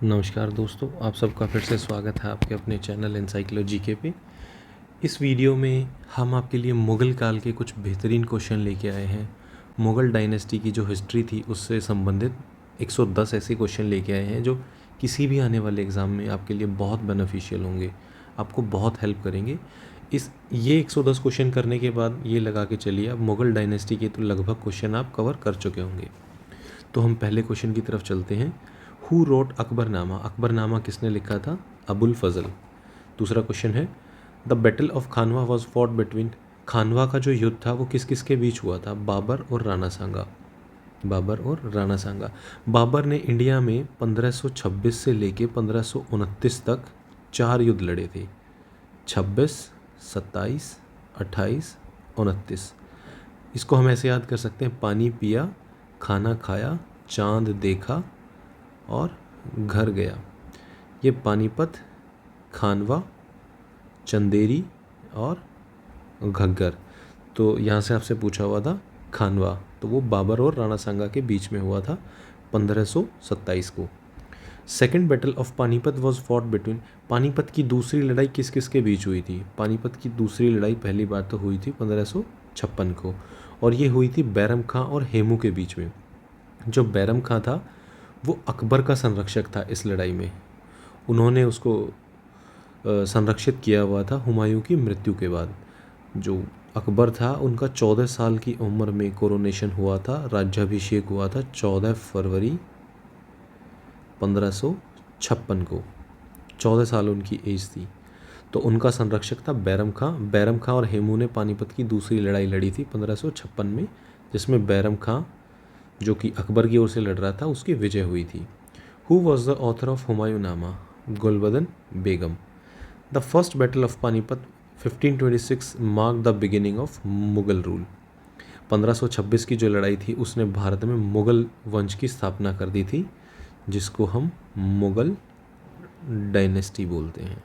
नमस्कार दोस्तों, आप सबका फिर से स्वागत है आपके अपने चैनल एनसाइक्लो जीके पे। इस वीडियो में हम आपके लिए मुग़ल काल के कुछ बेहतरीन क्वेश्चन लेके आए हैं। मुग़ल डायनेस्टी की जो हिस्ट्री थी उससे संबंधित 110 ऐसे क्वेश्चन लेके आए हैं जो किसी भी आने वाले एग्ज़ाम में आपके लिए बहुत बेनिफिशियल होंगे, आपको बहुत हेल्प करेंगे। ये 110 क्वेश्चन करने के बाद ये लगा के चलिए अब मुग़ल डायनेस्टी के तो लगभग क्वेश्चन आप कवर कर चुके होंगे। तो हम पहले क्वेश्चन की तरफ चलते हैं। Who wrote Akbarnama? अकबरनामा किसने लिखा था? अबुल फजल। दूसरा क्वेश्चन है the battle of Khanwa was fought between? Khanwa का जो युद्ध था वो किस किस के बीच हुआ था? बाबर और राणा सांगा। बाबर और राणा सांगा। बाबर ने इंडिया में 1526 से लेके 1529 तक 4 युद्ध लड़े थे। 26, 27, 28, 29। इसको हम ऐसे याद कर सकते हैं: पानी पिया, खाना खाया, चांद देखा और घर गया। ये पानीपत, खानवा, चंदेरी और घग्गर। तो यहाँ से आपसे पूछा हुआ था खानवा, तो वो बाबर और राणा सांगा के बीच में हुआ था 1527 को। Second battle of Panipat was fought between? Panipat की दूसरी लड़ाई किस किस के बीच हुई थी? पानीपत की दूसरी लड़ाई पहली बार तो हुई थी 1556 को, और ये हुई थी बैरम खां और हेमू के बीच में। जो बैरम खां था वो अकबर का संरक्षक था इस लड़ाई में। उन्होंने उसको संरक्षित किया हुआ था हुमायूं की मृत्यु के बाद। जो अकबर था उनका 14 साल की उम्र में कोरोनेशन हुआ था, राज्याभिषेक हुआ था 14 फरवरी 1556 को। 14 साल उनकी एज थी। तो उनका संरक्षक था बैरम खां। बैरम खां और हेमू ने पानीपत की दूसरी लड़ाई लड़ी थी 1556 में, जिसमें बैरम खां जो कि अकबर की ओर से लड़ रहा था उसकी विजय हुई थी। Who was the author of Humayunnama? Gulbadan Begum. The first battle of Panipat 1526 mark the beginning of Mughal rule. 1526 की जो लड़ाई थी उसने भारत में मुगल वंश की स्थापना कर दी थी, जिसको हम मुगल डायनेस्टी बोलते हैं।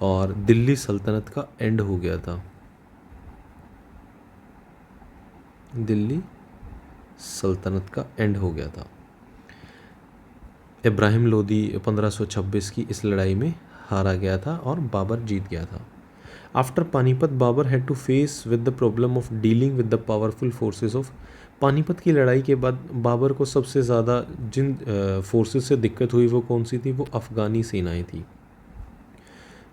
और दिल्ली सल्तनत का एंड हो गया था। दिल्ली सल्तनत का एंड हो गया था। इब्राहिम लोदी 1526 की इस लड़ाई में हारा गया था और बाबर जीत गया था। After Panipat Babur had to face with the problem of dealing with the powerful forces of? Panipat की लड़ाई के बाद बाबर को सबसे ज़्यादा जिन फोर्सेस से दिक्कत हुई वो कौन सी थी? वो अफ़गानी सेनाएं थी।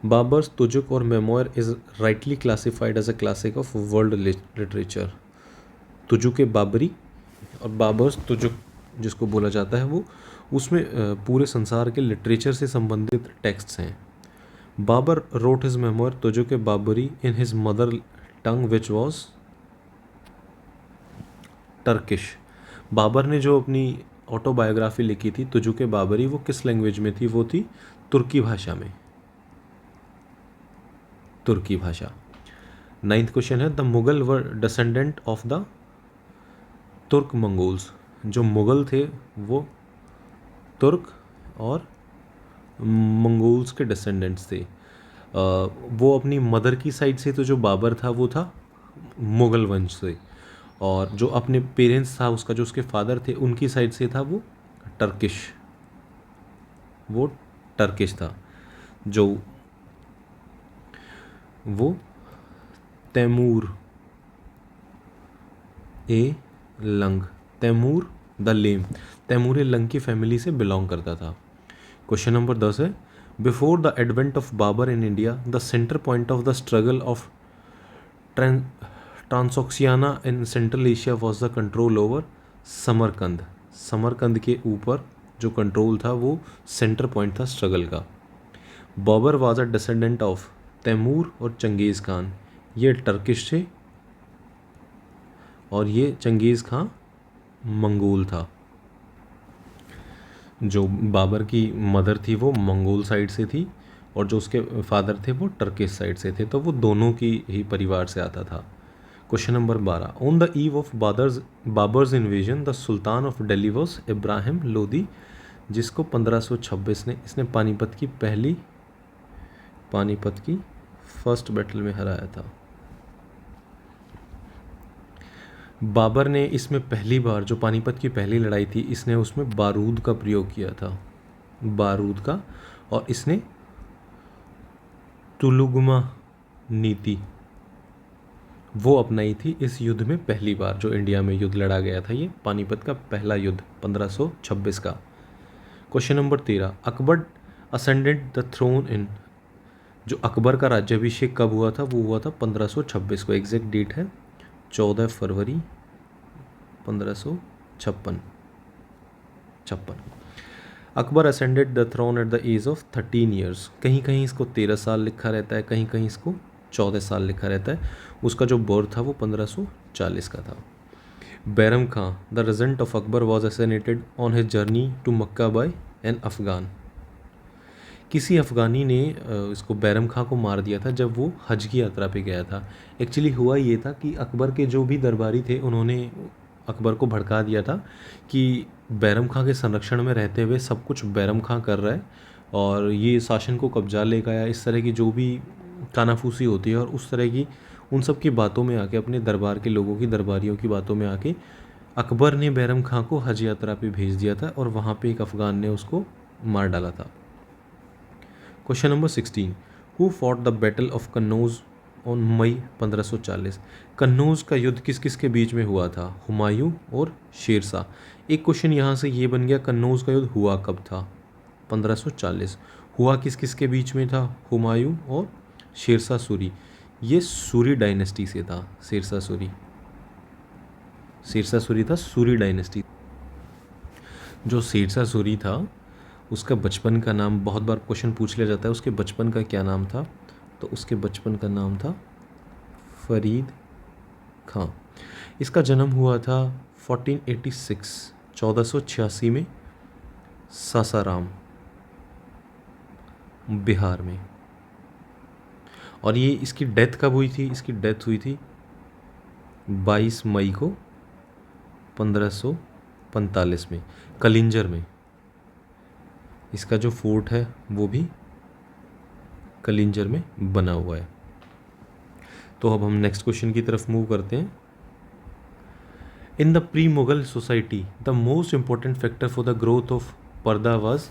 बाबर्स तुजुक और memoir is rightly classified as a classic of world literature. Tuzuk Baburi और बाबर्स तुजुक जिसको बोला जाता है वो उसमें पूरे संसार के लिटरेचर से संबंधित टेक्स्ट्स हैं। Babur wrote his memoir Tuzuk Baburi in his mother tongue which was Turkish. Babur ने जो अपनी ऑटोबायोग्राफी लिखी थी तुजुक बाबरी, वो किस लैंग्वेज में थी? वो थी तुर्की भाषा में। तुर्की भाषा। 9th क्वेश्चन है the Mughal were descendant of the तुर्क मंगोल्स। जो मुगल थे वो तुर्क और मंगोल्स के डिसेंडेंट्स थे। वो अपनी मदर की साइड से तो जो बाबर था वो था मुगल वंश से, और जो अपने पेरेंट्स था उसका जो उसके फादर थे उनकी साइड से था वो टर्किश। वो टर्किश था। जो वो Timur e Lang, Timur the lame, Timur e Lang की फैमिली से बिलोंग करता था। क्वेश्चन नंबर 10 है before the advent of Babur in India the centre point of the struggle of Transoxiana in Central Asia was the control over Samarkand. Samarkand के ऊपर जो control था वो सेंटर पॉइंट था स्ट्रगल का। Babur was a descendant of Timur और Genghis Khan. ये Turkish थे और ये चंगेज़ खान मंगोल था। जो बाबर की मदर थी वो मंगोल साइड से थी और जो उसके फादर थे वो टर्किश साइड से थे, तो वो दोनों की ही परिवार से आता था। Question number 12 on the eve of Babar's invasion the sultan of Delhi was Ibrahim Lodi, जिसको 1526 ने इसने पानीपत की फर्स्ट बैटल में हराया था। बाबर ने इसमें पहली बार जो पानीपत की पहली लड़ाई थी इसने उसमें बारूद का प्रयोग किया था। बारूद का, और इसने तुलुगमा नीति वो अपनाई थी इस युद्ध में पहली बार। जो इंडिया में युद्ध लड़ा गया था, ये पानीपत का पहला युद्ध 1526 का। Question number 13, Akbar ascended the throne in, जो अकबर का राज्याभिषेक कब हुआ था, वो हुआ था 1526 को। एग्जैक्ट डेट है 14 फरवरी 1556। Akbar ascended the throne at the age of 13 years. कहीं कहीं इसको 13 साल लिखा रहता है, कहीं कहीं इसको 14 साल लिखा रहता है। उसका जो बर्थ था वो 1540 का था। Bairam Khan the regent of Akbar was assassinated on his journey to Mecca by an Afghan. किसी अफ़गानी ने इसको बैरम खां को मार दिया था जब वो हज की यात्रा पे गया था। एक्चुअली हुआ ये था कि अकबर के जो भी दरबारी थे उन्होंने अकबर को भड़का दिया था कि बैरम खां के संरक्षण में रहते हुए सब कुछ बैरम खां कर रहा है और ये शासन को कब्जा लेगा, या इस तरह की जो भी कानाफूसी होती है, और उस तरह की उन सब की बातों में आके, अपने दरबार के लोगों की दरबारियों की बातों में आके अकबर ने बैरम खां को हज यात्रा पे भेज दिया था और वहाँ पे एक अफ़गान ने उसको मार डाला था। Question number 16, who fought the battle of Kannauj on May 1540। Kannauj का युद्ध किस किस के बीच में हुआ था, हुमायूं और शेरशाह। एक क्वेश्चन यहाँ से ये बन गया, कन्नौज का युद्ध हुआ कब था, 1540। हुआ किस किस के बीच में था, हुमायूं और शेरशाह सूरी। ये सूरी डायनेस्टी से था, शेरशाह सूरी था सूरी डायनेस्टी। जो शेरशाह सूरी था उसका बचपन का नाम, बहुत बार क्वेश्चन पूछ लिया जाता है उसके बचपन का क्या नाम था, तो उसके बचपन का नाम था फरीद खां। इसका जन्म हुआ था 1486 में सासाराम, बिहार में। और ये इसकी डेथ कब हुई थी, इसकी डेथ हुई थी 22 मई को 1545 में, कलिंजर में। इसका जो फोर्ट है वो भी कलिंजर में बना हुआ है। तो अब हम नेक्स्ट क्वेश्चन की तरफ मूव करते हैं। इन the pre Mughal society the most important factor for the growth of पर्दा वाज।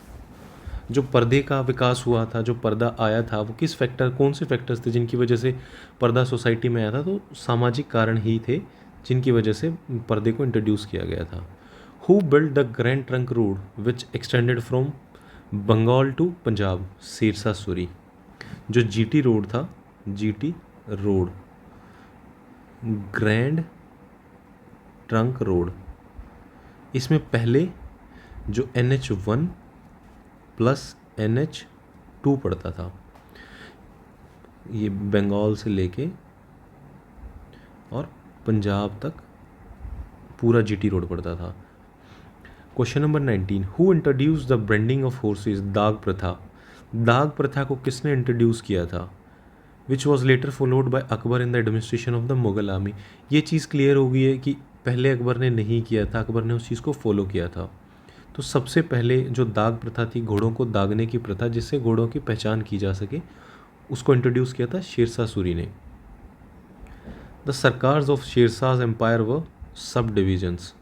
जो पर्दे का विकास हुआ था, जो पर्दा आया था, वो किस फैक्टर, कौन से फैक्टर्स थे जिनकी वजह से पर्दा सोसाइटी में आया था। तो सामाजिक कारण ही थे जिनकी वजह से पर्दे को इंट्रोड्यूस किया गया था। Who build the grand trunk road which extended from Bengal to Punjab, Sher Shah Suri. जो जीटी रोड था, GT road, grand trunk road, इसमें पहले जो NH1 प्लस NH2 पड़ता था, ये बंगाल से लेके और पंजाब तक पूरा जीटी रोड पड़ता था। Question number 19, who introduce the branding of horses, दाग प्रथा। दाग प्रथा को किसने इंट्रोड्यूस किया था, which was later followed by Akbar in the administration of the Mughal army. ये चीज़ क्लियर हो गई है कि पहले अकबर ने नहीं किया था, अकबर ने उस चीज़ को फॉलो किया था। तो सबसे पहले जो दाग प्रथा थी, घोड़ों को दागने की प्रथा जिससे घोड़ों की पहचान की जा सके, उसको इंट्रोड्यूस किया था शेरशाह सूरी ने। द सरकार्स ऑफ शेरशाह एम्पायर व सब डिविजन्स।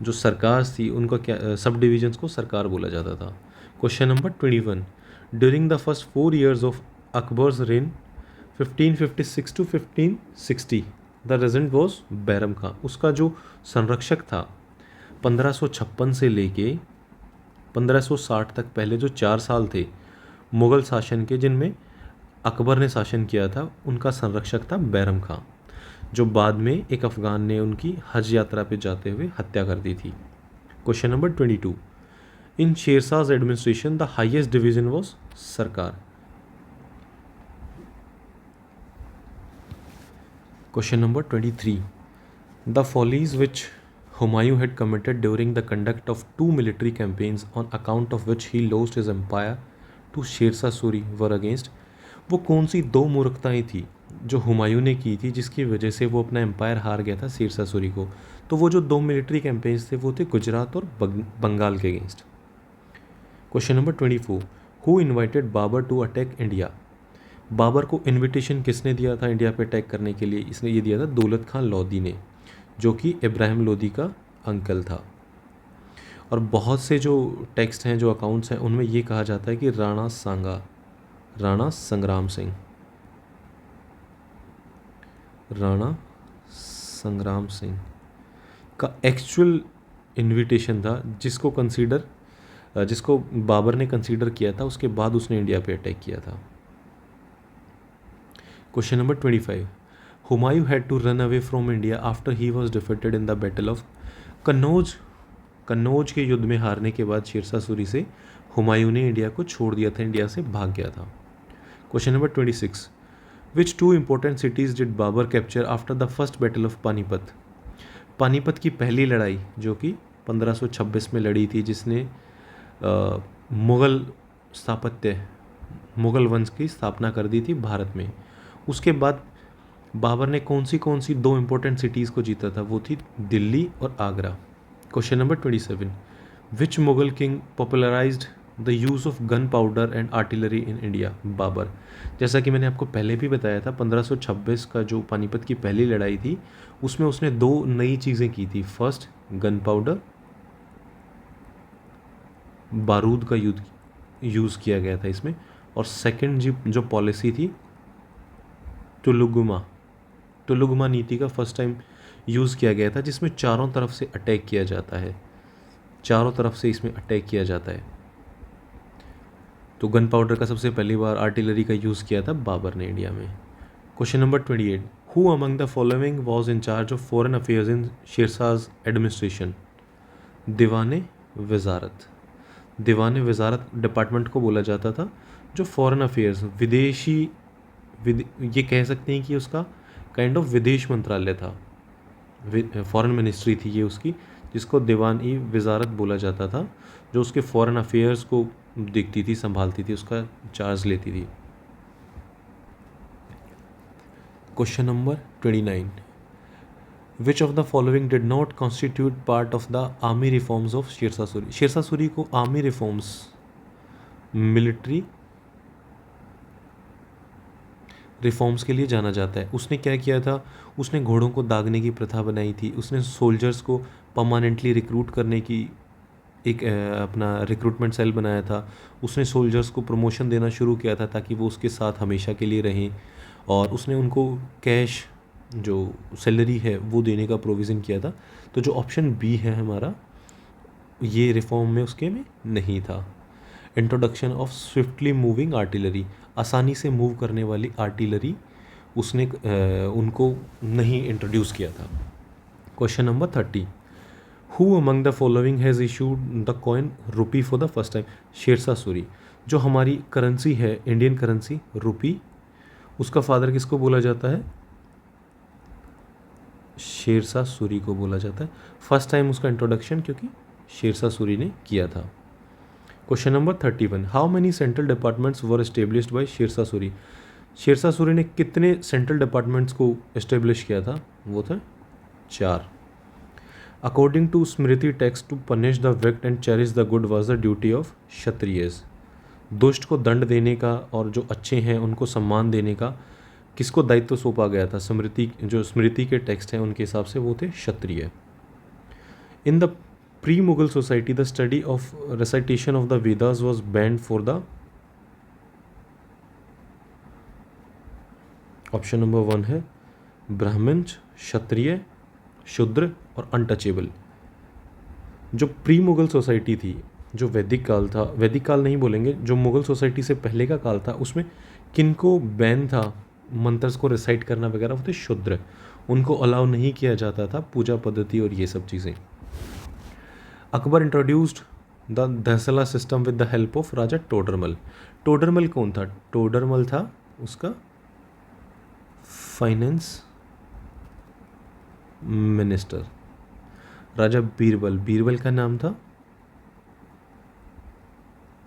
जो सरकार थी उनका क्या, सब डिविजन्स को सरकार बोला जाता था। Question number 21, during the first 4 years of Akbar's reign 1556 to 1560 the regent was Bairam Khan. उसका जो संरक्षक था 1556 से लेके 1560 तक, पहले जो 4 साल थे मुग़ल शासन के जिनमें अकबर ने शासन किया था, उनका संरक्षक था बैरम खां, जो बाद में एक अफ़गान ने उनकी हज यात्रा पे जाते हुए हत्या कर दी थी। Question number 22, in शेरशाह's administration the highest division was सरकार। Question number 23, the follies which Humayun had committed during the conduct of 2 military campaigns on account of which he lost his empire to Sher Shah Suri were against। वो कौन सी 2 मूर्खताएं थी जो हुमायूं ने की थी जिसकी वजह से वो अपना एम्पायर हार गया था शेरशाह सूरी को। तो वो जो 2 मिलिट्री कैंपेन्स थे वो थे गुजरात और बंगाल के against. Question number 24, who invited Babur to attack India. Babur को इन्विटेशन किसने दिया था इंडिया पे अटैक करने के लिए, इसने ये दिया था दौलत खान लोधी ने, जो कि इब्राहिम लोधी का अंकल था। और बहुत से जो टेक्स्ट हैं, जो अकाउंट्स हैं, उनमें ये कहा जाता है कि राणा सांगा, राणा संग्राम सिंह, राणा संग्राम सिंह का एक्चुअल इनविटेशन था, जिसको बाबर ने कंसीडर किया था, उसके बाद उसने इंडिया पे अटैक किया था। Question number 25, Humayun had to run away from India after he was defeated in the battle of Kannauj. Kannauj के युद्ध में हारने के बाद शेरशाह सूरी से हुमायूं ने इंडिया को छोड़ दिया था, इंडिया से भाग गया था। Question number 26, which two important cities did Babur capture after the first battle of Panipat. Panipat की पहली लड़ाई जो कि 1526 में लड़ी थी, जिसने मुग़ल स्थापत्य, मुग़ल वंश की स्थापना कर दी थी भारत में। उसके बाद बाबर ने कौन सी दो इंपॉर्टेंट सिटीज़ को जीता था, वो थी दिल्ली और Agra. Question number 27, which Mughal king popularized the use of gun powder and artillery in India. Babur. जैसा कि मैंने आपको पहले भी बताया था, 1526 का जो पानीपत की पहली लड़ाई थी, उसमें उसने दो नई चीज़ें की थी। फर्स्ट, गन पाउडर, बारूद का यूज़ किया गया था इसमें, और सेकंड जो पॉलिसी थी, तुलुगमा नीति का फर्स्ट टाइम यूज़ किया गया था, जिसमें चारों तरफ से अटैक किया जाता है, चारों तरफ से इसमें अटैक किया जाता है। तो गन पाउडर का सबसे पहली बार आर्टिलरी का यूज़ किया था बाबर ने इंडिया में। Question number 28, who among the following was in charge of foreign affairs in शेरशाह's administration. दीवाने वजारत। दीवाने वजारत डिपार्टमेंट को बोला जाता था, जो फॉरेन अफेयर्स, ये कह सकते हैं कि उसका काइंड ऑफ विदेश मंत्रालय था, फॉरेन मिनिस्ट्री थी ये उसकी, जिसको दीवान-ई वजारत बोला जाता था, जो उसके फॉरेन अफेयर्स को देखती थी, संभालती थी, उसका चार्ज लेती थी। Question number 29, which of the following did not constitute part of the army reforms of Sher Shah Suri. Sher Shah Suri को आर्मी रिफॉर्म्स, मिलिट्री रिफॉर्म्स के लिए जाना जाता है। उसने क्या किया था, उसने घोड़ों को दागने की प्रथा बनाई थी, उसने सोल्जर्स को परमानेंटली रिक्रूट करने की एक अपना रिक्रूटमेंट सेल बनाया था, उसने सोल्जर्स को प्रमोशन देना शुरू किया था ताकि वो उसके साथ हमेशा के लिए रहें, और उसने उनको कैश जो सैलरी है वो देने का प्रोविज़न किया था। तो जो ऑप्शन बी है हमारा, ये रिफॉर्म में उसके में नहीं था। Introduction of swiftly moving artillery, आसानी से मूव करने वाली आर्टिलरी उसने उनको नहीं इंट्रोड्यूस किया था। Question number 30, who among the following has issued the coin rupee for the first time. Sher Shah Suri. जो हमारी करेंसी है, इंडियन करेंसी रुपी, उसका फादर किसको बोला जाता है, शेरशाह सूरी को बोला जाता है। फर्स्ट टाइम उसका इंट्रोडक्शन क्योंकि शेरशाह सूरी ने किया था। Question number 31, how many central departments were established by Sher Shah Suri. Sher Shah Suri ने कितने सेंट्रल डिपार्टमेंट्स को एस्टेब्लिश किया था, वो था 4। According to smriti text, to punish the wicked and cherish the good was the duty of Kshatriyas. दुष्ट को दंड देने का और जो अच्छे हैं उनको सम्मान देने का किसको दायित्व सौंपा गया था, स्मृति के टेक्स्ट हैं उनके हिसाब से वो थे Kshatriya. In the pre Mughal society the study of recitation of the Vedas was banned for the, option number 1 है ब्राह्मण, क्षत्रिय, शूद्र और अनटचेबल। जो प्री मुगल सोसाइटी थी, जो वैदिक काल था, वैदिक काल नहीं बोलेंगे, जो मुगल सोसाइटी से पहले का काल था, उसमें किनको बैन था मंत्रस को रिसाइट करना वगैरह, वो थे शूद्र, उनको अलाउ नहीं किया जाता था पूजा पद्धति और ये सब चीज़ें। Akbar introduced the dahsala system with the help of Raja Todarmal. Todarmal कौन था, टोडरमल था उसका फाइनेंस मिनिस्टर। राजा बीरबल का नाम था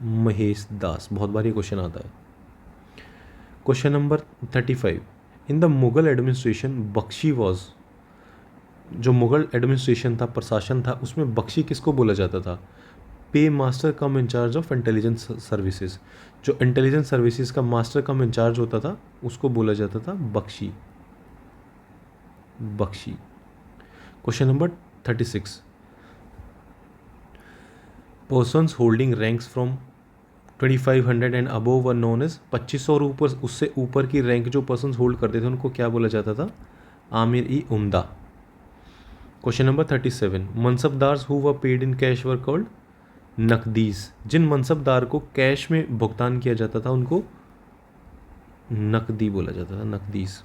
महेश दास। बहुत बार ये क्वेश्चन आता है। Question number 35, in the Mughal administration Bakhshi was, जो मुगल एडमिनिस्ट्रेशन था, प्रशासन था, उसमें बख्शी किसको बोला जाता था, pay master cum incharge of intelligence services. जो इंटेलिजेंस सर्विसेज का मास्टर कम इंचार्ज होता था उसको बोला जाता था Bakhshi. Question number 36, persons holding ranks from 2500 and above were known as 2500 और ऊपर उससे ऊपर की रैंक जो पर्सनस होल्ड करते थे उनको क्या बोला जाता था? Amir i Umda. Question number 37, mansabdars who were paid in cash were called naqdis. जिन मनसबदार को कैश में भुगतान किया जाता था उनको नकदी बोला जाता था, नकदीस।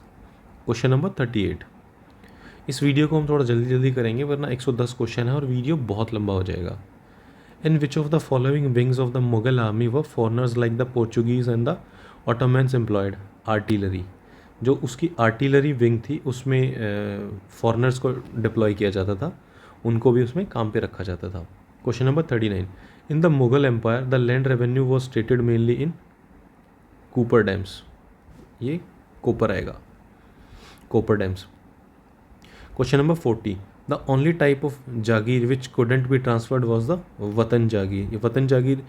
क्वेश्चन नंबर 38, इस वीडियो को हम थोड़ा जल्दी जल्दी करेंगे वरना 110 क्वेश्चन है और वीडियो बहुत लंबा हो जाएगा। In which of the following wings of the Mughal army व foreigners like the Portuguese and the Ottomans employed artillery. जो उसकी आर्टिलरी विंग थी उसमें फॉरनर्स को डिप्लॉय किया जाता था, उनको भी उसमें काम पे रखा जाता था। Question number 39, in the Mughal empire the land revenue was stated mainly in copper dams. ये कोपर आएगा, copper dams. Question number 40, the only type of jagir which couldn't be transferred was the watan jagir. ये वतन जागीर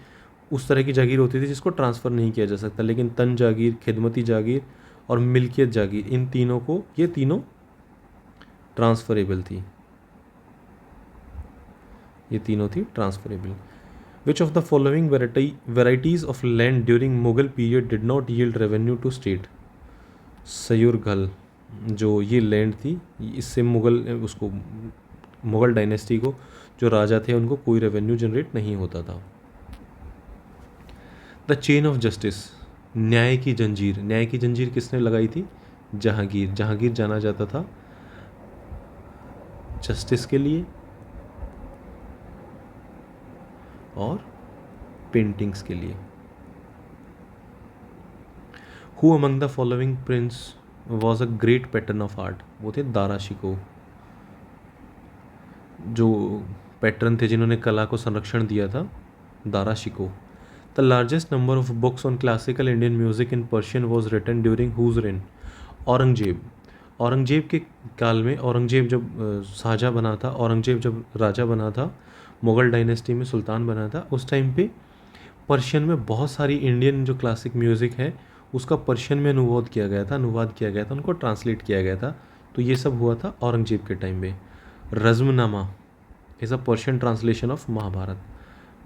उस तरह की जागीर होती थी जिसको ट्रांसफ़र नहीं किया जा सकता, लेकिन तन जागीर, खिदमती जागीर और मिल्कियत जागीर, इन तीनों को, ये तीनों ट्रांसफरेबल थी, ये तीनों थी transferable. Which of the following varieties of land during Mughal period did not yield revenue to state. Suyurghal, जो ये लैंड थी इससे मुगल डायनेस्टी को जो राजा थे उनको कोई रेवेन्यू जनरेट नहीं होता था। द चेन ऑफ जस्टिस, न्याय की जंजीर। न्याय की जंजीर किसने लगाई थी? जहांगीर। जहांगीर जाना जाता था जस्टिस के लिए और पेंटिंग्स के लिए। Who among the following Prince was a great pattern of art. वो थे दारा शिकोह, जो पैटर्न थे जिन्होंने कला को संरक्षण दिया था, Dara Shikoh. The largest number of books on classical Indian music in Persian was written during whose reign. Aurangzeb. Aurangzeb के काल में, औरंगजेब जब शाहजहाँ बना था, औरंगजेब जब राजा बना था, मुग़ल डायनेस्टी में सुल्तान बना था, उस टाइम पे पर्शियन में बहुत सारी इंडियन जो क्लासिक म्यूज़िक है उसका पर्शियन में अनुवाद किया गया था, उनको ट्रांसलेट किया गया था। तो ये सब हुआ था औरंगजेब के टाइम पे। Razmnama is a Persian translation of Mahabharata.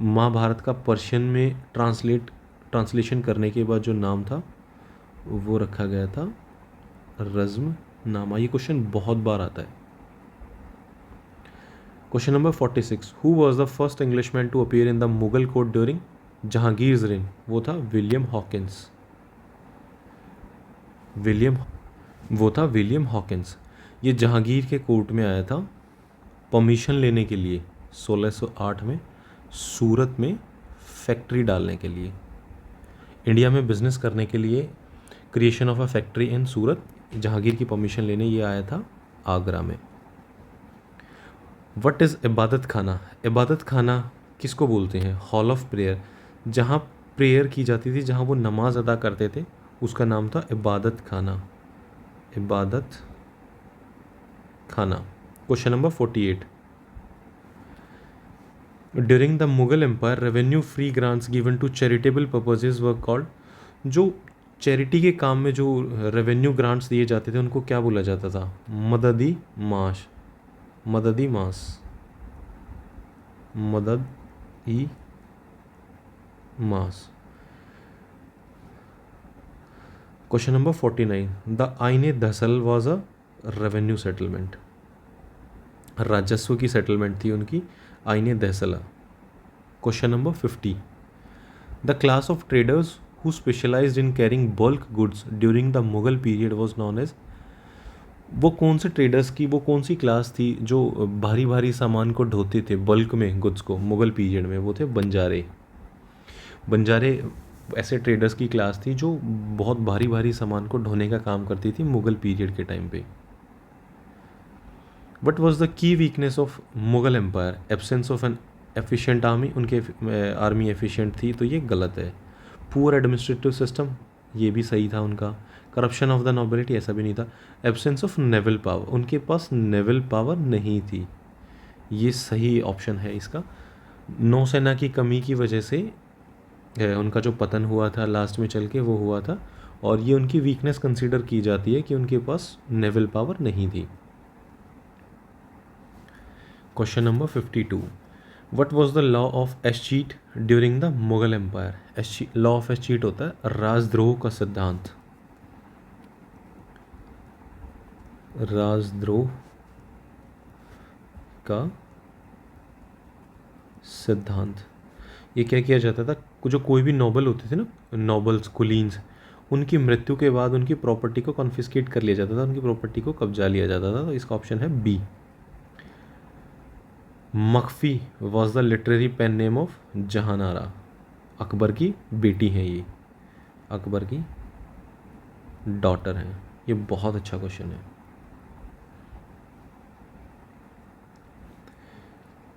Mahabharata का पर्शियन में ट्रांसलेशन करने के बाद जो नाम था वो रखा गया था रज़्मनामा। ये क्वेश्चन बहुत बार आता है। Question number 46, who was the first Englishman to appear in the Mughal court during Jahangir's reign. वो था विलियम हॉकिंस। वो था विलियम हॉकिंस। ये जहांगीर के कोर्ट में आया था परमिशन लेने के लिए 1608 में सूरत में फैक्ट्री डालने के लिए, इंडिया में बिजनेस करने के लिए, creation of a factory in Surat. Jahangir की परमिशन लेने ये आया था आगरा में। व्हाट इज़ इबादत खाना। इबादत खाना किसको बोलते हैं? Hall of prayer. जहाँ प्रेयर की जाती थी, जहाँ वो नमाज अदा करते थे, उसका नाम था इबादत Khana. Ibadat Khana. Question number 48, during the Mughal empire revenue free grants given to charitable purposes were called. जो चैरिटी के काम में जो रेवेन्यू ग्रांट्स दिए जाते थे उनको क्या बोला जाता था? मददी माश। Madadi Mash, Madad e Mash. Question number 49, the Aine Dahsal was a revenue settlement. राजस्व की सेटलमेंट थी उनकी, Aine Dahsala. Question number 50, the class of traders who specialised in carrying bulk goods during the Mughal period was known as. वो कौन से ट्रेडर्स की, वो कौन सी क्लास थी जो भारी भारी सामान को ढोते थे, बल्क में गुड्स को मुगल पीरियड में? वो थे बंजारे। बंजारे ऐसे ट्रेडर्स की क्लास थी जो बहुत भारी भारी सामान को ढोने का काम करती थी मुगल पीरियड के टाइम पे। What was the key weakness of Mughal empire? Absence of an efficient army. उनके आर्मी एफिशिएंट थी, तो ये गलत है। पुअर एडमिनिस्ट्रेटिव सिस्टम, ये भी सही था उनका। करप्शन ऑफ द नोबिलिटी, ऐसा भी नहीं था। एब्सेंस ऑफ नेवल पावर, उनके पास नेवल पावर नहीं थी, ये सही ऑप्शन है इसका। नौसेना की कमी की वजह से उनका जो पतन हुआ था लास्ट में चल के वो हुआ था, और ये उनकी वीकनेस कंसीडर की जाती है कि उनके पास नेवल पावर नहीं थी। Question number 52, what was the law of escheat during the Mughal empire? Law of escheat होता है राजद्रोह का सिद्धांत। राजद्रोह का सिद्धांत। ये क्या किया जाता था, जो कोई भी नोबल होते थे ना, नोबल्स कुलीन्स, उनकी मृत्यु के बाद उनकी प्रॉपर्टी को कॉन्फिस्केट कर लिया जाता था, उनकी प्रॉपर्टी को कब्जा लिया जाता था। तो इसका ऑप्शन है B. Makhfi was the literary pen name of Jahanara. Akbar की बेटी हैं ये, अकबर की डॉटर हैं। ये बहुत अच्छा क्वेश्चन है।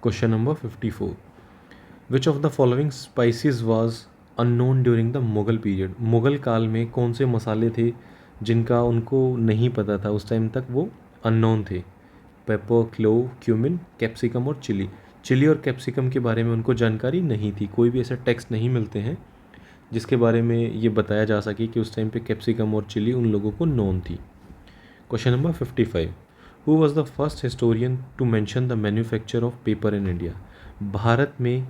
Question number 54, which of the following spices was unknown during the Mughal period? Mughal काल में कौन से मसाले थे जिनका उनको नहीं पता था, उस टाइम तक वो अननोन थे? पेपर, क्लोव, क्यूमिन, कैप्सिकम और चिली। चिली और कैप्सिकम के बारे में उनको जानकारी नहीं थी। कोई भी ऐसे टेक्स्ट नहीं मिलते हैं जिसके बारे में ये बताया जा सके कि उस टाइम पे कैप्सिकम और चिली उन लोगों को नोन थी। Question number 55, who was the first historian to mention the manufacture of paper in India? Bharat में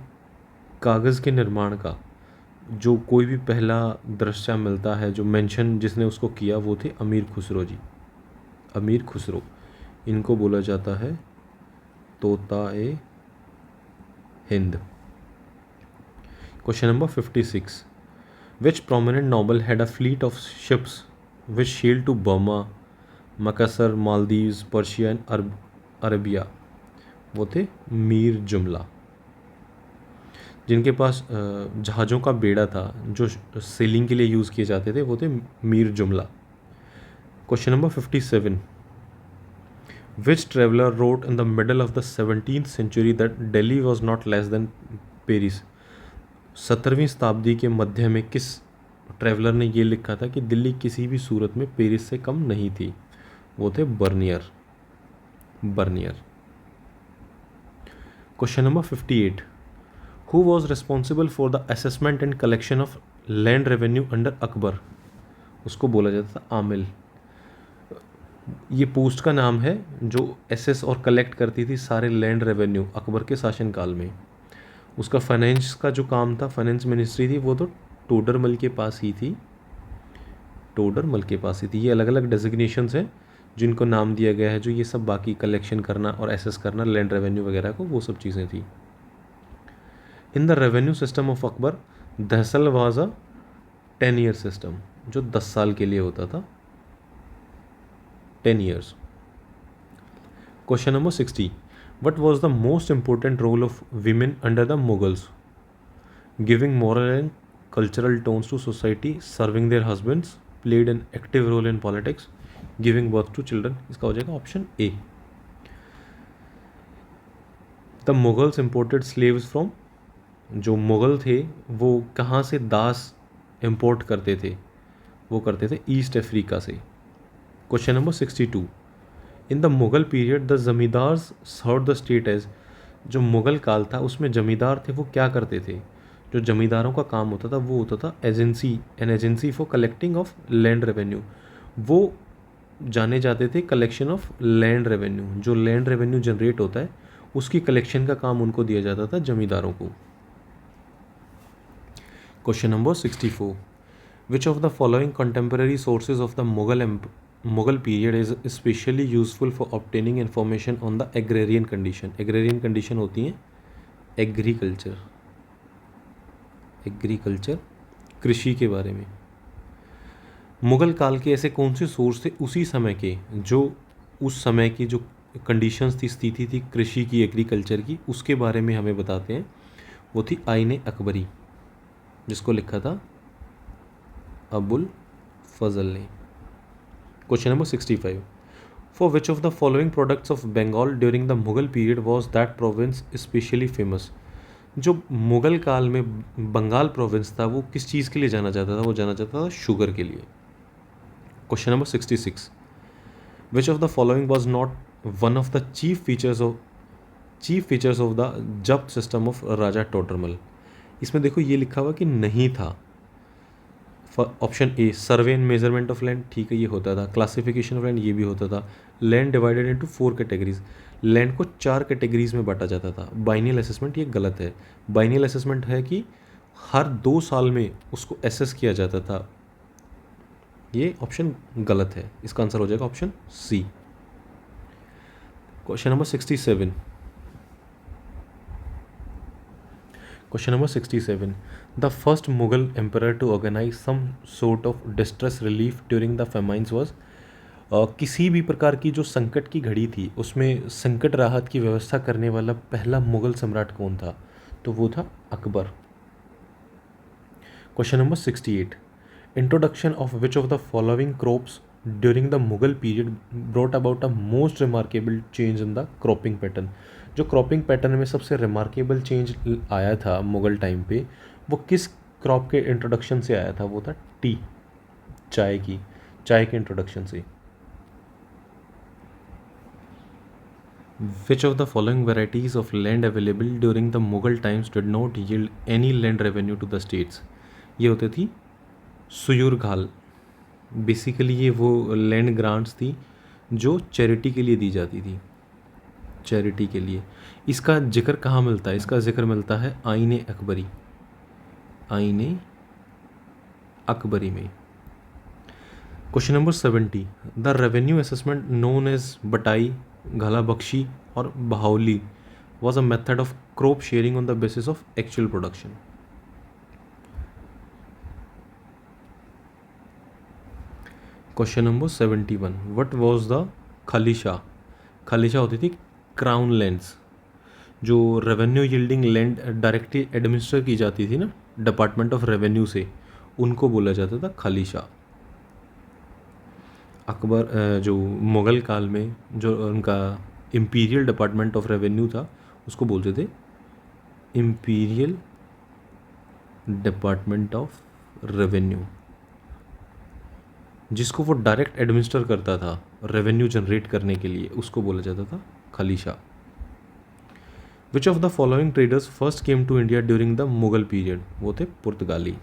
कागज़ के निर्माण का जो कोई भी पहला दृश्य मिलता है, जो मेंशन जिसने उसको किया, वो थे अमीर खुसरो जी। अमीर खुसरो, इनको बोला जाता है Tota e Hind. Question number 56, which prominent noble had a fleet of ships which sailed to Burma, Makassar, Maldives, Persia and Arabia? वो थे मीर जुमला, जिनके पास जहाज़ों का बेड़ा था जो सेलिंग के लिए यूज़ किए जाते थे, वो थे Mir Jumla. Question number 57, which traveller wrote in the middle of the 17th century that Delhi was not less than Paris? 17वीं शताब्दी के मध्य में किस ट्रेवलर ने ये लिखा था कि दिल्ली किसी भी सूरत में पेरिस से कम नहीं थी? वो थे Bernier. Question number 58, who was responsible for the assessment and collection of land revenue under Akbar? उसको बोला जाता था आमिल। ये पोस्ट का नाम है जो एसेस और कलेक्ट करती थी सारे लैंड रेवेन्यू अकबर के शासनकाल में। उसका फाइनेंस का जो काम था, फाइनेंस मिनिस्ट्री थी, वो तो टोडरमल के पास ही थी। ये अलग अलग डेजिग्नेशंस हैं जिनको नाम दिया गया है, जो ये सब बाकी कलेक्शन करना और एसेस करना लैंड रेवेन्यू वगैरह को, वो सब चीज़ें थी। In the revenue system of Akbar dahsala was a 10 year system, जो 10 साल के लिए होता था, 10 years. Question number 60, what was the most important role of women under the Mughals? Giving moral and cultural tones to society, serving their husbands, played an active role in politics, giving birth to children? इसका हो जाएगा option A. The Mughals imported slaves from, जो मुग़ल थे वो कहाँ से दास import करते थे? वो करते थे ईस्ट अफ्रीका से। Question number 62, in the Mughal period the zamindars serve the state as, जो मुग़ल काल था उसमें जमींदार थे वो क्या करते थे? जो जमींदारों का काम होता था वो होता था an agency for collecting of land revenue. वो जाने जाते थे कलेक्शन ऑफ लैंड रेवेन्यू, जो लैंड रेवेन्यू जनरेट होता है उसकी कलेक्शन का काम उनको दिया जाता था जमींदारों को। Question number 64, which of the following contemporary sources of the Mughal period is specially useful for obtaining information on the agrarian condition? Agrarian condition होती हैं एग्रीकल्चर, कृषि के बारे में। मुगल काल के ऐसे कौन से सोर्स थे उसी समय के, जो उस समय की जो कंडीशंस थी, स्थिति थी कृषि की, एग्रीकल्चर की, उसके बारे में हमें बताते हैं? वो थी आईन अकबरी, जिसको लिखा था अबुल फजल ने। Question number 65, for which of the following products of Bengal during the Mughal period was that province specially famous? जो मुगल काल में बंगाल प्रोविंस था वो किस चीज़ के लिए जाना जाता था? वो जाना जाता था शुगर के लिए। Question number 66, which of the following was not one of the chief features of the जब्त सिस्टम ऑफ राजा टोडरमल? इसमें देखो ये लिखा हुआ कि नहीं था। Option A survey and measurement of land, ठीक है ये होता था। क्लासिफिकेशन ऑफ लैंड, ये भी होता था। Land divided into 4 categories, land को 4 कैटेगरीज में बांटा जाता था। बाइनियल असेसमेंट, ये गलत है। बाइनियल असेसमेंट है कि हर 2 साल में उसको एसेस किया जाता था, ये ऑप्शन गलत है। इसका आंसर हो जाएगा option C. Question number 67। Question number 67. The first Mughal emperor to organize some sort of distress relief during the famines was किसी भी प्रकार की जो संकट की घड़ी थी उसमें संकट राहत की व्यवस्था करने वाला पहला मुगल सम्राट कौन था? तो वो था Akbar. Question number 68. Introduction of which of the following crops during the Mughal period brought about a most remarkable change in the cropping pattern? जो क्रॉपिंग पैटर्न में सबसे रिमार्केबल चेंज आया था मुगल टाइम पे, वो किस क्रॉप के इंट्रोडक्शन से आया था? वो था टी, चाय के इंट्रोडक्शन से। Which of the following varieties of land available during the Mughal times did not yield any land revenue to the states? ये होती थी सुयूर घाल। बेसिकली ये वो लैंड ग्रांट्स थी जो चैरिटी के लिए दी जाती थी, चैरिटी के लिए। इसका जिक्र कहाँ मिलता है? इसका जिक्र मिलता है आईने अकबरी, आईने अकबरी में। Question number 70. The revenue assessment known as batai, ghalla bakhshi और bhaoli was a method of crop sharing on the basis of actual production. Question number 71. What was the khalisa? Khalisa होती थी क्राउन लैंड्स, जो revenue yielding land directly administer की जाती थी ना department of revenue से, उनको बोला जाता था खलीशा। अकबर जो मुग़ल काल में जो उनका इम्पीरियल डिपार्टमेंट ऑफ रेवेन्यू था उसको बोलते थे इम्पीरियल डिपार्टमेंट ऑफ रेवेन्यू, जिसको वो डायरेक्ट एडमिनिस्टर करता था रेवेन्यू जनरेट करने के लिए, उसको बोला जाता था khalisa. Which of the following traders first came to India during the Mughal period? वो थे पुर्तगाली।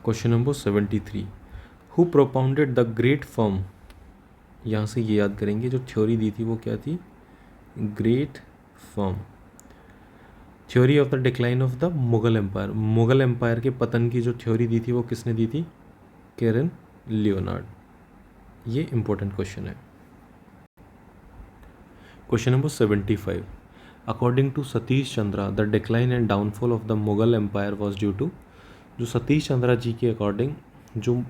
Question number 73. Who propounded the great firm? यहाँ से ये याद करेंगे, जो थ्योरी दी थी वो क्या थी? Great firm. Theory of the decline of the Mughal empire, Mughal empire के पतन की जो थ्योरी दी थी वो किसने दी थी? Karen Leonard. ये इंपॉर्टेंट क्वेश्चन है। Question number 75. According to Satish Chandra the decline and downfall of the Mughal empire was due to? जो सतीश चंद्रा जी के अकॉर्डिंग जो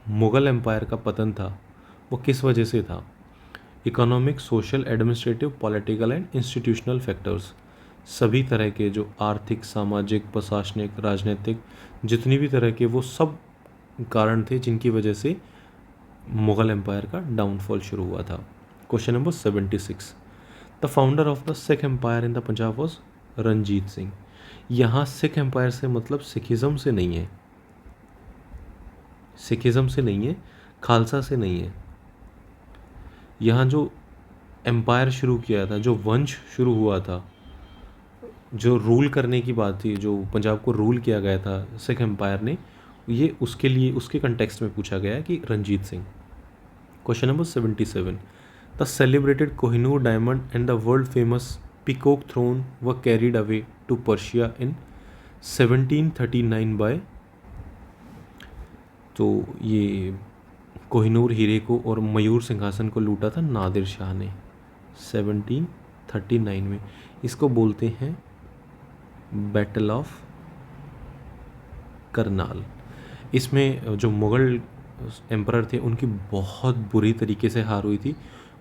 मुगल एम्पायर का पतन था वो किस वजह से था? Economic, social, administrative, political and institutional factors. सभी तरह के जो आर्थिक, सामाजिक, प्रशासनिक, राजनीतिक, जितनी भी तरह के वो सब कारण थे जिनकी वजह से मुग़ल एम्पायर का डाउनफॉल शुरू हुआ था। Question number 76. The founder of the Sikh empire in the Punjab was Ranjit Singh. यहाँ सिख एम्पायर से मतलब सिखिज़म से नहीं है, सिखिज़म से नहीं है, खालसा से नहीं है। यहाँ जो एम्पायर शुरू किया था, जो वंश शुरू हुआ था, जो रूल करने की बात थी, जो पंजाब को रूल किया गया था सिख एम्पायर ने, ये उसके लिए उसके कंटेक्स्ट में पूछा गया है कि Ranjit Singh. Question number 77. The celebrated Kohinoor diamond and the world famous peacock throne were carried away to Persia in 1739 by? तो ये कोहिनूर हीरे को और मयूर सिंहासन को लूटा था नादिर शाह ने 1739 में। इसको बोलते हैं बैटल ऑफ करनाल। इसमें जो मुग़ल एम्परर थे उनकी बहुत बुरी तरीके से हार हुई थी।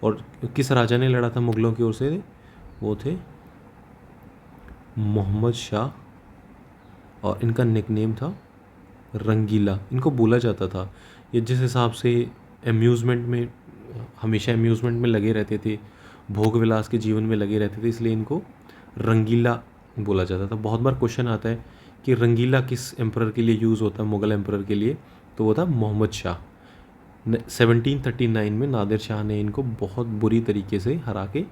और किस राजा ने लड़ा था मुग़लों की ओर से? वो थे मोहम्मद शाह, और इनका निकनेम था रंगीला। इनको बोला जाता था, ये जिस हिसाब से एम्यूज़मेंट में, हमेशा एम्यूज़मेंट में लगे रहते थे, भोग विलास के जीवन में लगे रहते थे, इसलिए इनको रंगीला बोला जाता था। बहुत बार क्वेश्चन आता है कि रंगीला किस एम्परर के लिए यूज़ होता है, मुग़ल एम्परर के लिए? तो वो था मोहम्मद शाह। 1739 में नादिर शाह ने इनको बहुत बुरी तरीके से हरा के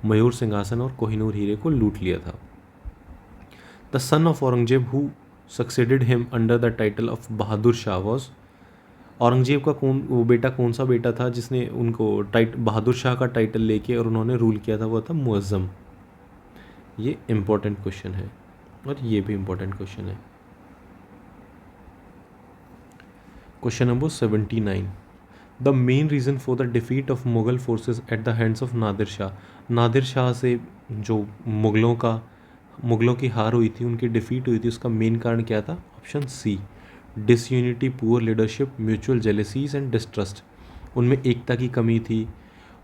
मयूर सिंहासन और कोहिनूर हीरे को लूट लिया था। The son of Aurangzeb who succeeded him under the title of Bahadur Shah was, Aurangzeb का कौन सा बेटा था जिसने उनको बहादुर शाह का टाइटल लेके और उन्होंने रूल किया था, वो था मुअज्जम। ये इम्पोर्टेंट क्वेश्चन है और ये भी इम्पोर्टेंट क्वेश्चन है। Question number 79, the main reason for the defeat of Mughal forces eight the hands of Nadir Shah, Nadir Shah से जो मुगलों की हार हुई थी, उनकी डिफीट हुई थी, उसका मेन कारण क्या था? Option C, disunity, poor leadership, mutual jealousies and distrust. उनमें एकता की कमी थी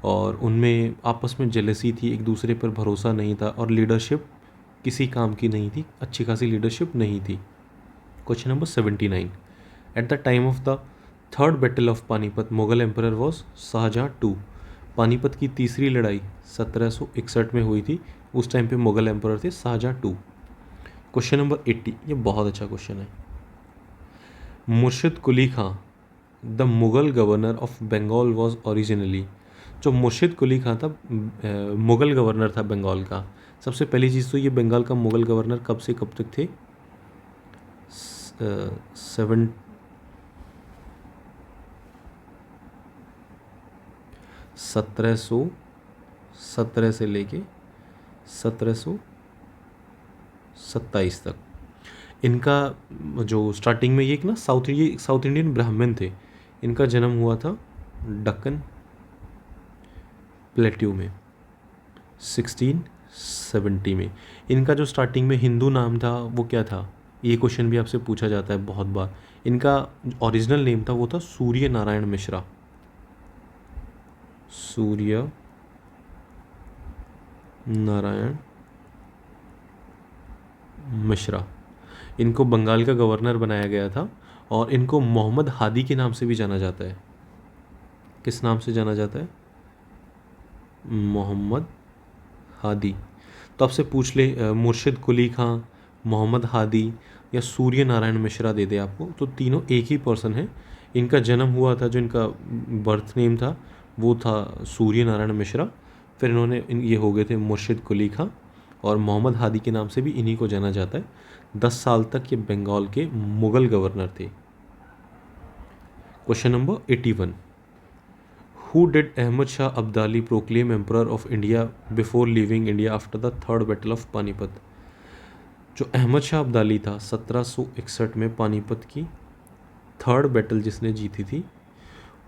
और उनमें आपस में जेलेसी थी, एक दूसरे पर भरोसा नहीं था और लीडरशिप किसी काम की नहीं थी, अच्छी खासी लीडरशिप नहीं थी। Question number 79, at the time of the third battle of Panipat Mughal emperor was Shahjahan two. Panipat की तीसरी लड़ाई 1761 में हुई थी, उस टाइम पे मुगल एम्परर थे शाहजहाँ टू। क्वेश्चन नंबर 80, ये बहुत अच्छा क्वेश्चन है। Murshid Quli Khan the Mughal governor of Bengal was originally, जो मुर्शिद कुली खां था मुगल गवर्नर था बंगाल का। सबसे पहली चीज़ तो ये बंगाल का मुगल गवर्नर कब से कब तक थे? 1717 से लेके 1727 तक। इनका जो स्टार्टिंग में ये एक ना साउथ इंडियन ब्राह्मण थे। इनका जन्म हुआ था दक्कन प्लेट्यू में 1670 में। इनका जो स्टार्टिंग में हिंदू नाम था वो क्या था? ये क्वेश्चन भी आपसे पूछा जाता है बहुत बार। इनका ओरिजिनल नेम था वो था सूर्य नारायण मिश्रा, सूर्य नारायण मिश्रा। इनको बंगाल का गवर्नर बनाया गया था और इनको मोहम्मद हादी के नाम से भी जाना जाता है। किस नाम से जाना जाता है? मोहम्मद हादी। तो आपसे पूछ ले मुर्शिद कुली खां, मोहम्मद हादी या सूर्य नारायण मिश्रा दे दे आपको, तो तीनों एक ही पर्सन है। इनका जन्म हुआ था, जो इनका बर्थ नेम था वो था सूर्य नारायण मिश्रा। फिर इन्होंने ये हो गए थे मुर्शिद कुली खां और मोहम्मद हादी के नाम से भी इन्हीं को जाना जाता है। 10 साल तक ये बंगाल के मुगल गवर्नर थे। Question number 81, who did Ahmad Shah Abdali proclaim emperor of India before leaving India after the third battle of Panipat. जो अहमद शाह अब्दाली था 1761 में पानीपत की थर्ड बैटल जिसने जीती थी,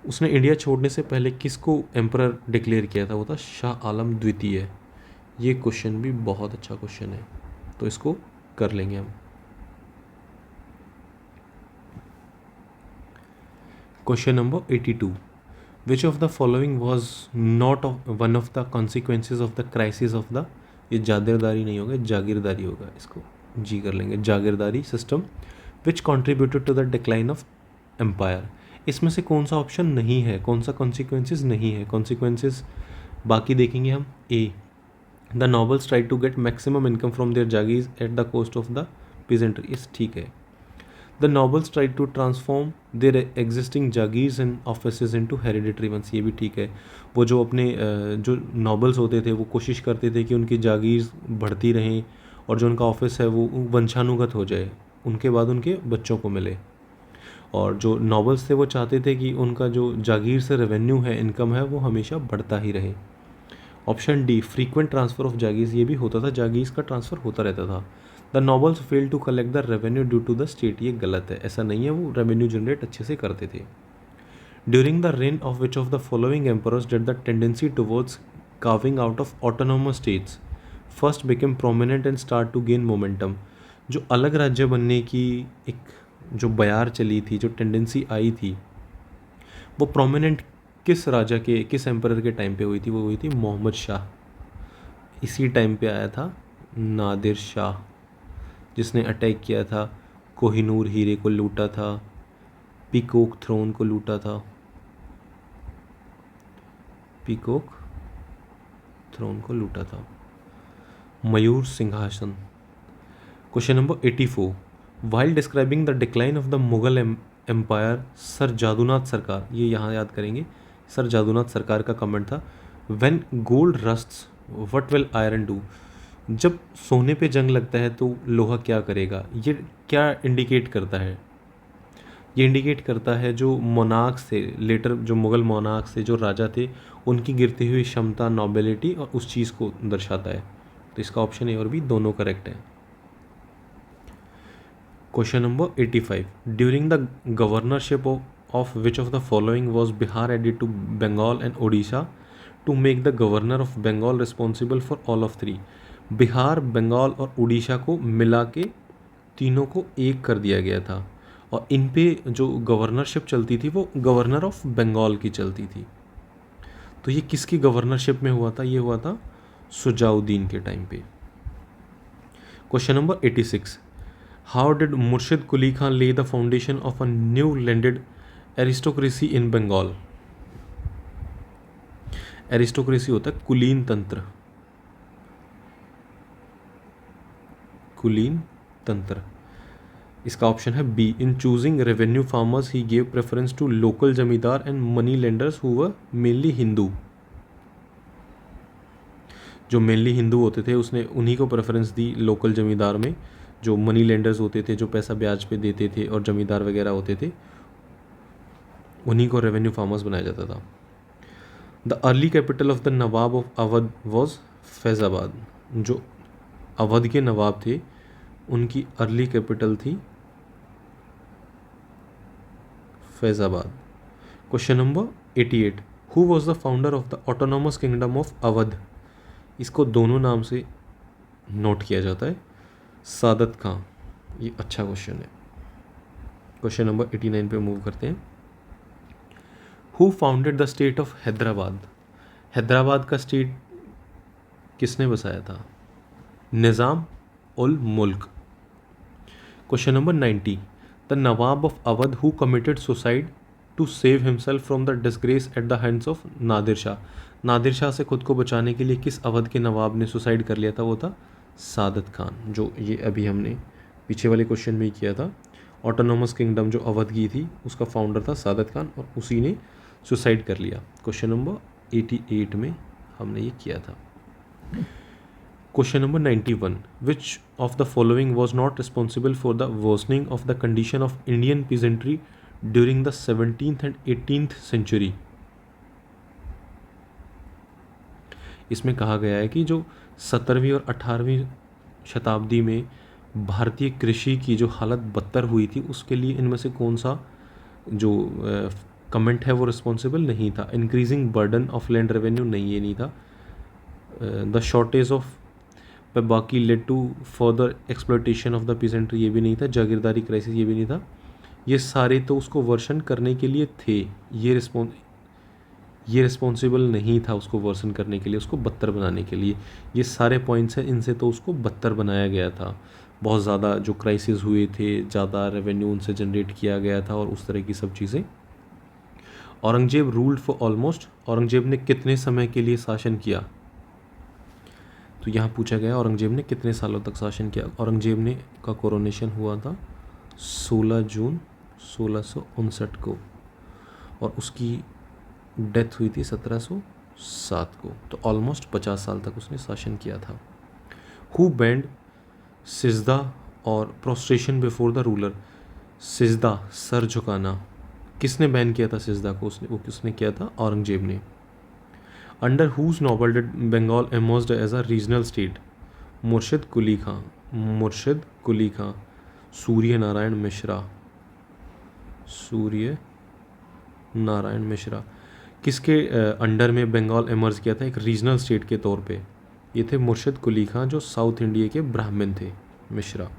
उसने इंडिया छोड़ने से पहले किसको एम्परर डिक्लेयर किया था? वो था शाह आलम द्वितीय। ये क्वेश्चन भी बहुत अच्छा क्वेश्चन है, तो इसको कर लेंगे हम। Question number 82, which of the following was not one of the consequences of the crisis of the, ये जागीरदारी नहीं होगा, जागीरदारी होगा, इसको जी कर लेंगे, jagirdari system, which contributed to the decline of empire. इसमें से कौन सा ऑप्शन नहीं है, कौन सा कॉन्सिक्वेंसेज नहीं है? कॉन्सिक्वेंसेज बाकी देखेंगे हम। A, the nobles try to get maximum income from their jagirs at the cost of the peasantry, इस ठीक है। The nobles try to transform their existing jagirs and offices into hereditary ones, ये भी ठीक है। वो जो अपने जो नॉबल्स होते थे वो कोशिश करते थे कि उनकी जागीर्स बढ़ती रहें और जो उनका ऑफिस है वो वंशानुगत हो जाए, उनके बाद उनके बच्चों को मिले। और जो नॉबल्स थे वो चाहते थे कि उनका जो जागीर से रेवेन्यू है, इनकम है, वो हमेशा बढ़ता ही रहे। Option D, frequent transfer of jagirs, ये भी होता था, जागीर्स का ट्रांसफ़र होता रहता था। The nobles fail to collect the revenue due to the state, ये गलत है, ऐसा नहीं है, वो रेवेन्यू जनरेट अच्छे से करते थे। During the reign of which of the following emperors did the tendency towards carving out of autonomous states first became prominent and start to gain momentum. जो अलग राज्य बनने की एक जो बयार चली थी, जो टेंडेंसी आई थी, वो प्रोमिनेंट किस राजा के, किस एम्परर के टाइम पे हुई थी? वो हुई थी मोहम्मद शाह। इसी टाइम पे आया था नादिर शाह, जिसने अटैक किया था, कोहिनूर हीरे को लूटा था, पीकॉक थ्रोन को लूटा था, पीकॉक थ्रोन को लूटा था, मयूर सिंहासन। Question number 84, while describing the decline of the Mughal empire sir Jadunath Sarkar, ये यहाँ याद करेंगे, सर जादूनाथ सरकार का कमेंट था, when gold rusts what will iron do? जब सोने पे जंग लगता है तो लोहा क्या करेगा? ये क्या इंडिकेट करता है? ये इंडिकेट करता है जो मोनार्क्स थे, लेटर जो मुग़ल मोनार्क्स थे, जो राजा थे, उनकी गिरती हुई क्षमता, नोबिलिटी, और उस चीज़ को दर्शाता है। तो इसका ऑप्शन ए और बी दोनों करेक्ट है। Question number 85, during the governorship of which of the following was Bihar added to Bengal and Odisha to make the governor of Bengal responsible for all of three? Bihar, Bengal और उड़ीसा को मिला के तीनों को एक कर दिया गया था, और इन पे जो गवर्नरशिप चलती थी वो गवर्नर ऑफ बंगाल की चलती थी। तो ये किसकी गवर्नरशिप में हुआ था? ये हुआ था सुजाउद्दीन के टाइम पे। क्वेश्चन नंबर 86, हाउ डिड मुर्शिद Quli Khan laid the foundation of a new landed aristocracy in Bengal? Aristocracy होता है कुलीन तंत्र, कुलीन तंत्र। इसका ऑप्शन है B, in choosing revenue farmers he gave preference to local zamindar and money lenders who were mainly Hindu. जो मेनली हिंदू होते थे उसने उन्हीं को प्रेफरेंस दी लोकल जमींदार में। जो मनी लेंडर्स होते थे, जो पैसा ब्याज पे देते थे, और जमींदार वगैरह होते थे, उन्हीं को रेवेन्यू फार्मर्स बनाया जाता था। The early capital of the nawab of Awadh was Faizabad. जो अवध के नवाब थे उनकी अर्ली कैपिटल थी Faizabad. Question number 88, who was the founder of the autonomous kingdom of Awadh? इसको दोनों नाम से नोट किया जाता है, सादत खां। ये अच्छा क्वेश्चन है। क्वेश्चन नंबर 89 पे मूव करते हैं। Who founded the state of Hyderabad? Hyderabad का स्टेट किसने बसाया था? Nizam ul Mulk. Question number 90, the nawab of Awadh who committed suicide to save himself from the disgrace at the hands of Nadir Shah? Nadir Shah से खुद को बचाने के लिए किस अवध के नवाब ने सुसाइड कर लिया था? वो था सादत खान। जो ये अभी हमने पीछे वाले क्वेश्चन में ही किया था। ऑटोनॉमस किंगडम जो अवध की थी उसका फाउंडर था सादत खान, और उसी ने सुसाइड कर लिया। क्वेश्चन नंबर 88 में हमने ये किया था। Question number 91, which of the following was not responsible for the worsening of the condition of Indian peasantry during the 17th and 18th century? इसमें कहा गया है कि जो 17वीं और 18वीं शताब्दी में भारतीय कृषि की जो हालत बदतर हुई थी उसके लिए इनमें से कौन सा जो कमेंट है वो रिस्पॉन्सिबल नहीं था? Increasing burden of land revenue नहीं, ये नहीं था। द शॉर्टेज ऑफ बाकी led to further exploitation of the peasantry, ये भी नहीं था। जागीरदारी क्राइसिस, ये भी नहीं था। ये सारे तो उसको वर्षन करने के लिए थे, ये रिस्पॉन्सिबल नहीं था उसको वर्सन करने के लिए, उसको बदतर बनाने के लिए। ये सारे पॉइंट्स हैं, इनसे तो उसको बदतर बनाया गया था। बहुत ज़्यादा जो क्राइसिस हुए थे, ज़्यादा रेवेन्यू उनसे जनरेट किया गया था, और उस तरह की सब चीज़ें। Aurangzeb ruled for almost, Aurangzeb ने कितने समय के लिए शासन किया? तो यहाँ पूछा गया औरंगजेब ने कितने सालों तक शासन किया। औरंगजेब ने का कोरोनेशन हुआ था 16 जून 1659 को, और उसकी डेथ हुई थी 1707 को। तो ऑलमोस्ट 50 साल तक उसने शासन किया था। हु बैंड सिजदा और प्रोस्ट्रेशन बिफोर द रूलर? सिजदा, सर झुकाना, किसने बैन किया था सिजदा को? उसने किया था औरंगजेब ने। Under whose noble did Bengal emerged as a regional state? Murshid Quli खां, मुर्शिद कुली खां। सूर्य नारायण मिश्रा, सूर्य नारायण मिश्रा किसके अंडर में बंगाल एमर्ज किया था एक रीजनल स्टेट के तौर पे? ये थे मुर्शिद कुली खां, जो साउथ इंडिया के ब्राह्मण थे, मिश्रा।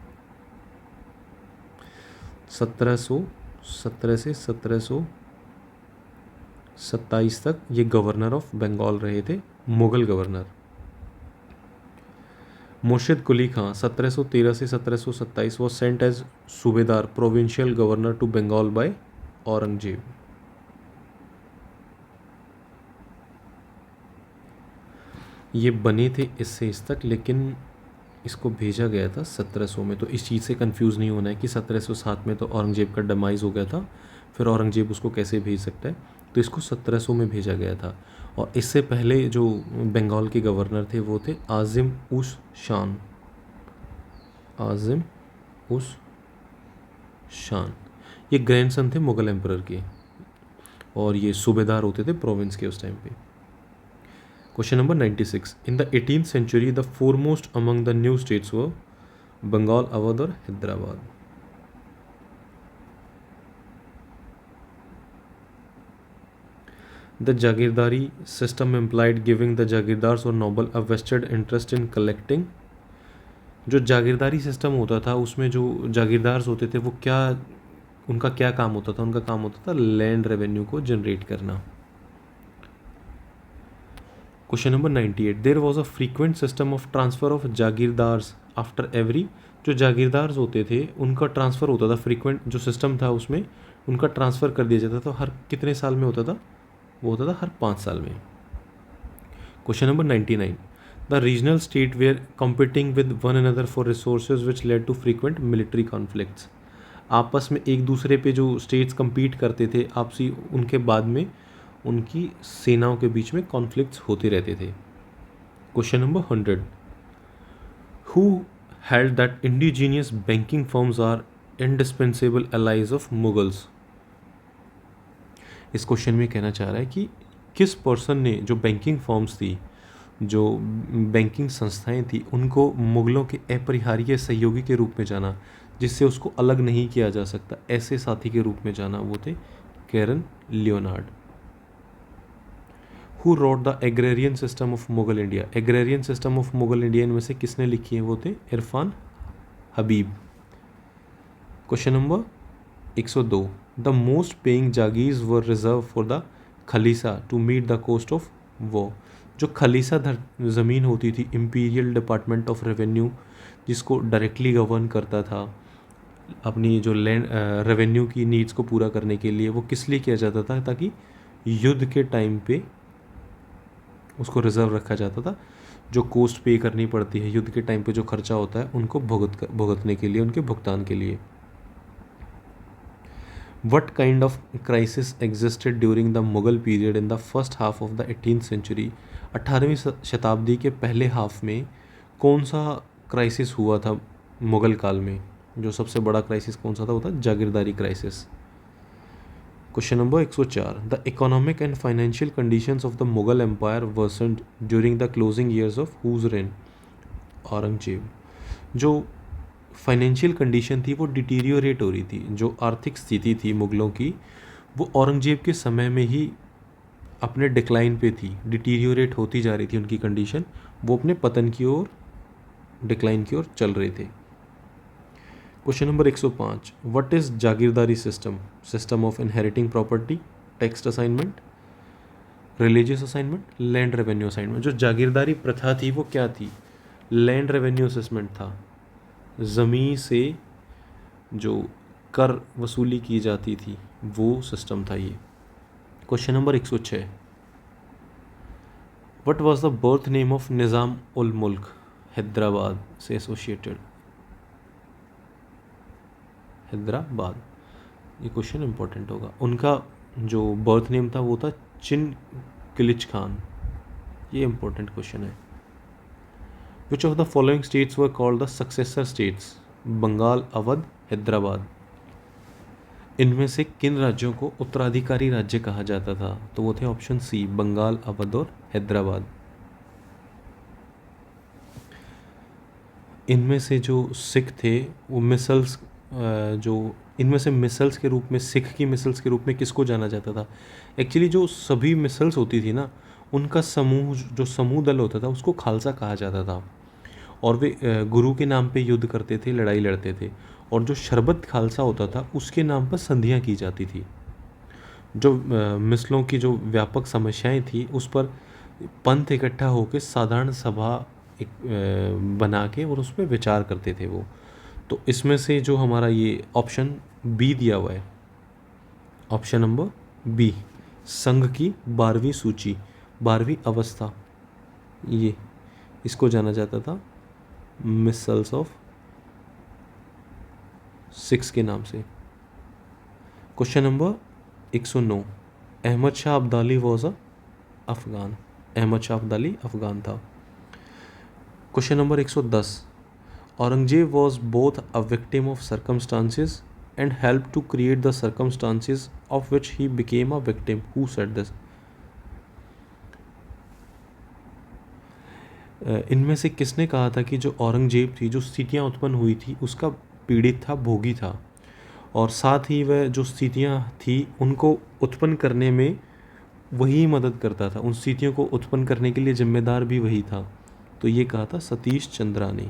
1717 से 1727 तक ये गवर्नर ऑफ बंगाल रहे थे, मुगल गवर्नर। मुर्शिद कुली खां 1713 से 1727 was sent as subedar, provincial governor to Bengal by Aurangzeb. ये बने थे इससे इस तक, लेकिन इसको भेजा गया था 1700 में। तो इस चीज़ से कंफ्यूज नहीं होना है कि 1707 में तो औरंगजेब का डमाइज हो गया था, फिर औरंगजेब उसको कैसे भेज सकता है। तो इसको 1700 में भेजा गया था। और इससे पहले जो बंगाल के गवर्नर थे वो थे आज़िम उस शान। आज़िम उस शान, ये ग्रैंडसन थे मुगल एम्परर के, और ये सूबेदार होते थे प्रोविंस के उस टाइम पे। Question number 96, in the 18th century the foremost among the new states were Bengal, Awadh और Hyderabad. The jagirdari system implied giving the jagirdars और noble a vested interest in collecting. जो जागीरदारी सिस्टम होता था उसमें जो जागीरदार्स होते थे वो क्या, उनका क्या काम होता था? उनका काम होता था लैंड रेवेन्यू को जनरेट करना। Question number 98, there was a frequent system of transfer of jagirdars after every. जो जागीरदार्स होते थे उनका ट्रांसफ़र होता था, फ्रीक्वेंट जो सिस्टम था उसमें उनका ट्रांसफ़र कर दिया जाता था। हर कितने साल में होता था? वो होता था हर 5 साल में। Question number 99, the regional state were competing with one another for resources which led to frequent military conflicts. आपस में एक दूसरे पे जो स्टेट्स compete करते थे आपसी, उनके बाद में उनकी सेनाओं के बीच में कॉन्फ्लिक्ट्स होते रहते थे। Question number 100, who held that indigenous banking firms are indispensable allies of Mughals. इस क्वेश्चन में कहना चाह रहा है कि किस पर्सन ने जो बैंकिंग फर्म्स थी, जो बैंकिंग संस्थाएं थी, उनको मुगलों के अपरिहार्य सहयोगी के रूप में जाना, जिससे उसको अलग नहीं किया जा सकता, ऐसे साथी के रूप में जाना, वो थे Karen Leonard. Who wrote the agrarian system of Mughal India. Agrarian system of Mughal India इनमें से किसने लिखी है? वो थे Irfan Habib. Question number 102, the most paying jagirs were reserve for the khalisa to meet the cost of वो। जो खलीसा ज़मीन होती थी, इंपीरियल डिपार्टमेंट ऑफ रेवेन्यू, जिसको डायरेक्टली गवर्न करता था अपनी जो लैंड रेवेन्यू की नीड्स को पूरा करने के लिए, वो किस लिए किया जाता था? ताकि युद्ध के टाइम पे उसको रिजर्व रखा जाता था। जो कोस्ट पे करनी पड़ती है युद्ध के टाइम पे, जो खर्चा होता है उनको भुगतने के लिए, उनके भुगतान के लिए। What kind of crisis existed during the Mughal period in the first half of the 18th century? 18वीं शताब्दी के पहले हाफ में कौन सा क्राइसिस हुआ था मुग़ल काल में? जो सबसे बड़ा क्राइसिस कौन सा था? वो था jagirdari crisis. Question number 104, the economic and financial conditions of the Mughal empire worsened during the closing years of whose reign? Aurangzeb. जो फाइनेंशियल कंडीशन थी वो डिटीरियोरेट हो रही थी, जो आर्थिक स्थिति थी मुग़लों की, वो औरंगजेब के समय में ही अपने डिक्लाइन पे थी, डिटीरियोरेट होती जा रही थी उनकी कंडीशन, वो अपने पतन की ओर, डिक्लाइन की ओर चल रहे थे। Question number 105, what is jagirdari system? System of inheriting property, tax assignment, religious assignment, land revenue assignment. जो जागीरदारी प्रथा थी वो क्या थी? लैंड रेवेन्यू असेसमेंट था। ज़मीन से जो कर वसूली की जाती थी वो सिस्टम था ये। Question number 106, what was the birth name of Nizam ul Mulk? Hyderabad से एसोसिएटेड, हैदराबाद। ये क्वेश्चन इंपॉर्टेंट होगा। उनका जो बर्थ नेम था वो था चिन किलिच खान। ये इंपॉर्टेंट क्वेश्चन है। Which of the following states were called the successor states? Bengal, Awadh, Hyderabad. इनमें से किन राज्यों को उत्तराधिकारी राज्य कहा जाता था? तो वो थे ऑप्शन सी, बंगाल, अवध और हैदराबाद। इनमें से जो सिख थे वो मिसल्स, जो इनमें से मिसल्स के रूप में, सिख की मिसल्स के रूप में किसको जाना जाता था? एक्चुअली जो सभी मिसल्स होती थी ना, उनका समूह, जो समूह दल होता था उसको खालसा कहा जाता था, और वे गुरु के नाम पे युद्ध करते थे, लड़ाई लड़ते थे, और जो शरबत खालसा होता था उसके नाम पर संधियाँ की जाती थी। जो मिसलों की जो व्यापक समस्याएं थी उस पर पंथ इकट्ठा होकर साधारण सभा एक बना के और उस पर विचार करते थे वो। तो इसमें से जो हमारा ये ऑप्शन बी दिया हुआ है, ऑप्शन नंबर बी, संघ की 12वीं सूची, 12वीं अवस्था, ये इसको जाना जाता था मिसल्स ऑफ सिक्स के नाम से। Question number 109, Ahmad Shah Abdali was a Afghan. Ahmad Shah Abdali Afghan था। Question number 110, Aurangzeb was both a victim of circumstances and help to create the circumstances of which he became a victim, who said this? इनमें से किसने कहा था कि जो औरंगजेब थी, जो स्थितियाँ उत्पन्न हुई थी, उसका पीड़ित था, भोगी था, और साथ ही वह जो स्थितियाँ थी उनको उत्पन्न करने में वही मदद करता था, उन स्थितियों को उत्पन्न करने के लिए जिम्मेदार भी वही था। तो ये कहा था सतीश चंद्रा ने।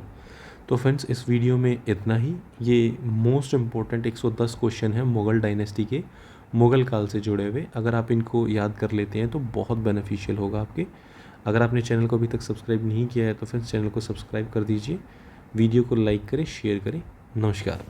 तो फ्रेंड्स, इस वीडियो में इतना ही। ये मोस्ट इम्पोर्टेंट 110 क्वेश्चन है मुग़ल डायनेस्टी के, मुग़ल काल से जुड़े हुए। अगर आप इनको याद कर लेते हैं तो बहुत बेनिफिशियल होगा आपके। अगर आपने चैनल को अभी तक सब्सक्राइब नहीं किया है तो फ्रेंड्स चैनल को सब्सक्राइब कर दीजिए, वीडियो को लाइक करें, शेयर करें। नमस्कार।